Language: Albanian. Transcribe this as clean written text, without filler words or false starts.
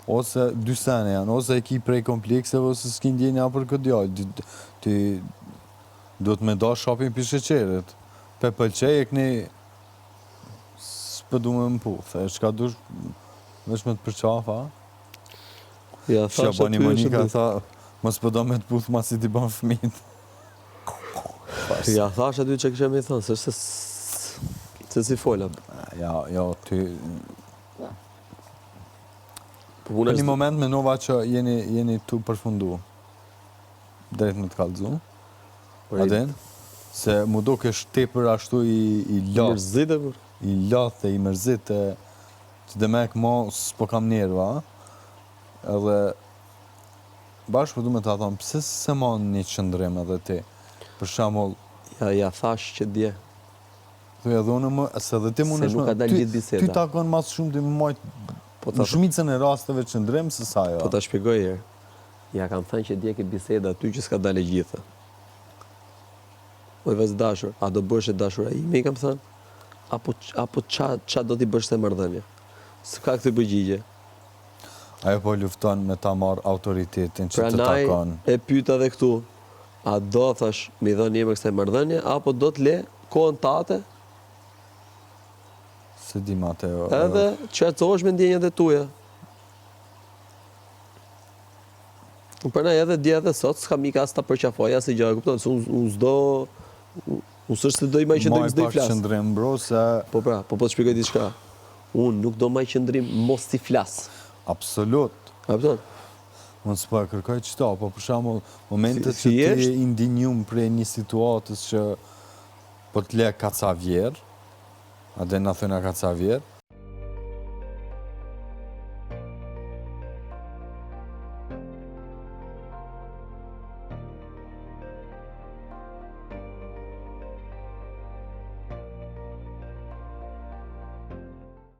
ose dy sene janë, ose e ki prej komplekseve, ose s'ki ndjenja për këtë djallë. Ti do të me da shopin për sheqerit. Pe pëlqej e këni s'pë du me më puth. E shka dush vesh me të përqafa. Ja, Shka bani Monika tha, mos po do me të puth ma si t'i ban fëmit. Ja, thash aty që kështë me i thonë, se si fola. Ja, ty... Në një moment menova që jeni tu përfundu. Drejt në të kallëzu. Adin? Se mu do kesh tepër ashtu i lath. Mërzit e për? I lath e i mërzit e... Që dhe mek mo s'po kam nerva. Edhe... Bashkë për du me ta thonë, pëse se ma një qëndrim edhe ti? Për shamull... Ja, thash që dje. Thuj edhe unë më... Se dhe ti mund Se nuk ka dalë gjithë biseda. Ty takon mas shumë të majtë... Në shumicën e rasteve qëndrim se sa jo. Po ta shpjegoj herë. Ja kam thënë që dje ke biseda aty që s'ka dalë gjithë. Oj vëz dashur, a do bësh e dashura ime, i kam thënë? Apo qa do t'i bësh të mardhënje? S'ka këtë bëgjigje. Ajo po lufton me ta marrë autoritetin që të takon. E pyta dhe këtu, a do thash mi dhënë një me kësaj mardhënje, apo do t'le kohën tate? Se di ma te jo. Edhe qërcohesh me ndjenjat e tuja. Përna edhe dje edhe sot, s'ka mika as ta përqafoja, si gjë, kupton, se unë s'do... Unë sështë se do i maj qëndrim s'do i flasë. Maj pak qëndrim, bro, se... Po pra, po të shpikoj diçka. Unë nuk do maj qëndrim mos t'i flasë. Absolut. A pëton? Unë s'po e kërkoj qëta, po për shamull, momentet që ti indinjum prej një situatës që po t'le kacavjer, a dhe në thëna kacavjer,